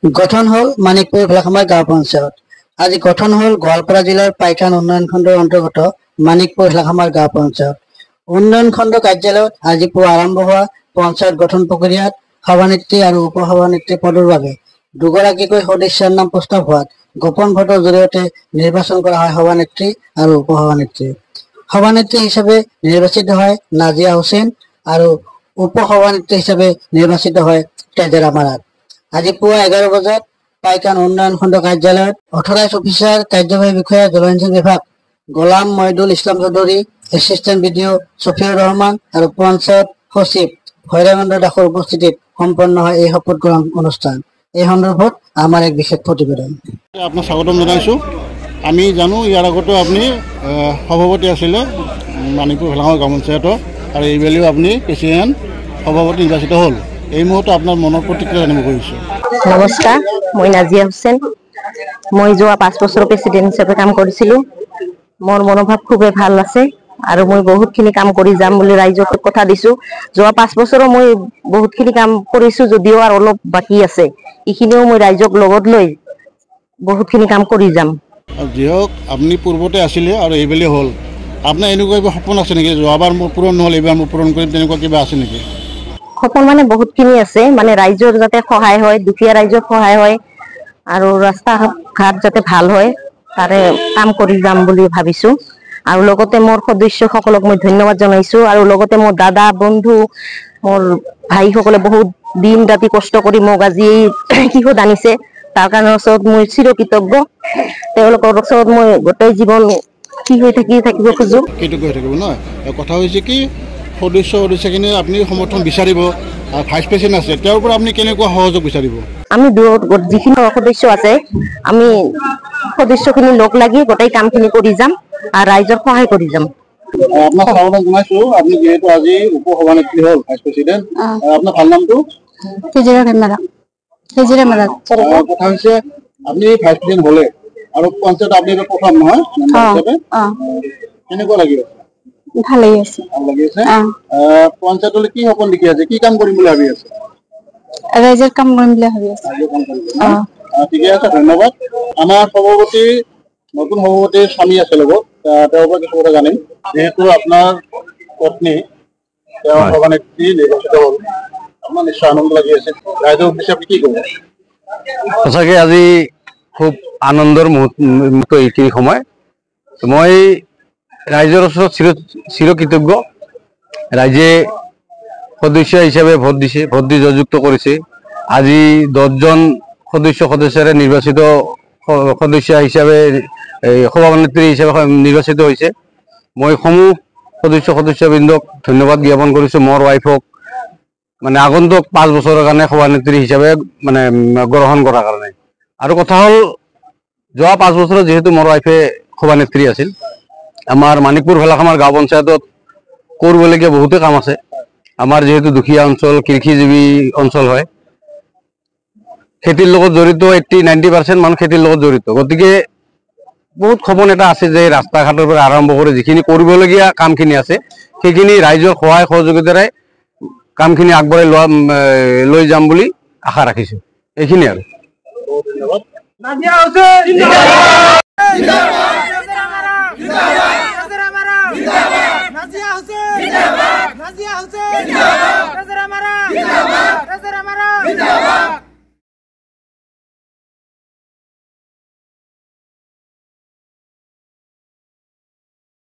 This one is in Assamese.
গঠন হল মানিকপুৰ ভেলাখামাৰ গাঁও পঞ্চায়ত। আজি গঠন হল গোৱালপাৰা জিলাৰ পাইথান উন্নয়ন খণ্ডৰ অন্তৰ্গত মানিকপুৰ ভেলাখামাৰ গাঁও পঞ্চায়ত। উন্নয়ন খণ্ড কাৰ্যালয়ত আজি পুৱা আৰম্ভ হোৱা পঞ্চায়ত গঠন প্ৰক্ৰিয়াত সভানেত্ৰী আৰু উপসভানেত্ৰী পদৰ বাবে দুগৰাকীকৈ সদস্যৰ নাম প্ৰস্তাৱ হোৱাত গোপন ভোটৰ জৰিয়তে নিৰ্বাচন কৰা হয় সভানেত্ৰী আৰু উপসভানেত্ৰী। সভানেত্ৰী হিচাপে নিৰ্বাচিত হয় নাজিয়া হুছেইন আৰু উপসভানেত্ৰী হিচাপে নিৰ্বাচিত হয় তেজেৰা মাৰাত। আজি পুৱা 11 বজাত পাইকান উন্নয়ন খণ্ড কাৰ্যালয়ত অথৰাইজ অফিচাৰ কাৰ্যবাহী বিষয়া জলসিঞ্চন বিভাগ গোলাম মহিদুল ইছলাম চৌধুৰী, এছিষ্টেণ্ট বিডিঅ ছফিউৰ ৰহমান আৰু পঞ্চায়ত সচিব ভৈৰৱেন্দ্ৰ দাসৰ উপস্থিতিত সম্পন্ন হয় এই শপত গ্ৰহণ অনুষ্ঠান। এই সন্দৰ্ভত আমাৰ এক বিশেষ প্ৰতিবেদন। আপোনাক স্বাগতম জনাইছোঁ। আমি জানো ইয়াৰ আগতো আপুনি সভাপতি আছিলে মানিকপুৰ ভেলাখামাৰ গাঁও পঞ্চায়তৰ আৰু এইবেলিও আপুনি প্ৰেচিডেণ্ট সভাপতি নিৰ্বাচিত হ'ল। এই মুহূৰ্তে আপোনাৰ মনৰ প্ৰতিক্ৰিয়া জানিব খুজিছোঁ। নমস্কাৰ, মই নাজিয়া হুছেইন। মই যোৱা 5 বছৰ প্ৰেচিডেণ্ট হিচাপে কাম কৰিছিলোঁ। মোৰ মনোভাৱ খুবেই ভাল আছে আৰু মই বহুতখিনি কাম কৰি যাম বুলি ৰাইজক কথা দিছোঁ। যোৱা 5 বছৰো মই বহুতখিনি কাম কৰিছোঁ, যদিও আৰু অলপ বাকী আছে। এইখিনিও মই ৰাইজক লগত লৈ বহুতখিনি কাম কৰি যাম। যিহওক আপুনি পূৰ্বতে আছিলে আৰু এইবেলি হ'ল, আপোনাৰ এনেকুৱা কিবা সপোন আছে নেকি? যোৱাবাৰ মোৰ পূৰণ নহ'ল, এইবাৰ মই পূৰণ কৰিম, তেনেকুৱা কিবা আছে নেকি? সপোন মানে বহুতখিনি আছে, মানে ৰাইজৰ যাতে সহায় হয়, দুখীয়া ৰাইজৰ সহায় হয় আৰু ৰাস্তা ঘাট যাতে ভাল হয়, তাৰে কাম কৰি যাম বুলি ভাবিছোঁ। আৰু লগতে মোৰ সদস্যসকলক মই ধন্যবাদ জনাইছোঁ আৰু লগতে মোৰ দাদা বন্ধু মোৰ ভাইসকলে বহুত দিন ৰাতি কষ্ট কৰি মোক আজি কিহত আনিছে, তাৰ কাৰণে ওচৰত মই চিৰকৃতজ্ঞ। তেওঁলোকৰ ওচৰত মই গোটেই জীৱন কি হৈ থাকিব খোজোঁ। কৃতজ্ঞ হৈ থাকিব নহয়। কথা হৈছে কি, সদস্যখিনি আপুনি সমৰ্থন বিচাৰিব আৰু ভাইচ প্ৰেচিডেণ্ট আছে, তেওঁৰ পৰা আপুনি কেনেকুৱা সহযোগ বিচাৰিব? আমি যিখিনি সদস্য আছে, আমি সদস্যখিনি লগ লাগি গোটেই কামখিনি কৰি যাম আৰু ৰাইজৰ সহায় কৰি যাম। আপোনাক স্বাগতম জনাইছোঁ। আপুনি যিহেতু আজি উপসভানেত্ৰী হ'ল, ভাইচ প্ৰেচিডেণ্ট, আপোনাৰ ভাল নামটো? কথা হৈছে আপুনি ভাইচ প্ৰেচিডেণ্ট হ'লে আৰু পঞ্চায়ত আপুনি প্ৰথম নহয় হিচাপে, কেনেকুৱা লাগি আছে? ভাল লাগি আছে। ভাল লাগি আছে। পঞ্চায়তলৈ কি সপোন দেখি আছে, কি কাম কৰিম বুলি ভাবি আছে? ৰাইজৰ কাম কৰিম বুলি ভাবি আছে। ঠিকে আছে, ধন্যবাদ। আমাৰ সভাপতি, নতুন সভাপতিৰ স্বামী আছে লগত, তেওঁৰ পৰা কিছু কথা জানিম। যিহেতু আপোনাৰ পত্নী তেওঁ সভানেত্ৰী নিৰ্বাচিত হ'ল, আপোনাৰ নিশ্চয় আনন্দ লাগি আছে। ৰাইজৰ উদ্দেশ্যে আপুনি কি ক'ব? সঁচাকৈ আজি খুব আনন্দৰ মুহূৰ্ত এইখিনি সময়। মই ৰাইজৰ ওচৰত চিৰকৃতজ্ঞ। ৰাইজে সদস্য হিচাপে ভোট দিছে, ভোট দি জয়যুক্ত কৰিছে। আজি 10জন সদস্যৰে নিৰ্বাচিত সদস্য হিচাপে সভানেত্ৰী হিচাপে নিৰ্বাচিত হৈছে। মই সমূহ সদস্যবৃন্দক ধন্যবাদ জ্ঞাপন কৰিছোঁ। মোৰ ৱাইফক মানে আগন্তুক 5 বছৰৰ কাৰণে সভানেত্ৰী হিচাপে মানে গ্ৰহণ কৰাৰ কাৰণে। আৰু কথা হ'ল, যোৱা 5 বছৰত যিহেতু মোৰ ৱাইফে সভানেত্ৰী আছিল, আমাৰ মানিকপুৰ ভেলাখামাৰ গাঁও পঞ্চায়তত কৰিবলগীয়া বহুতে কাম আছে। আমাৰ যিহেতু দুখীয়া অঞ্চল, কৃষিজীৱী অঞ্চল হয়, খেতিৰ লগত জড়িত 80-90% মানুহ খেতিৰ লগত জড়িত। গতিকে বহুত সপোন এটা আছে যে ৰাস্তা ঘাটৰ পৰা আৰম্ভ কৰি যিখিনি কৰিবলগীয়া কামখিনি আছে, সেইখিনি ৰাইজৰ সহায় সহযোগিতাৰে কামখিনি আগবঢ়াই লৈ যাম বুলি আশা ৰাখিছোঁ। এইখিনি আৰু। Nazia Hussein!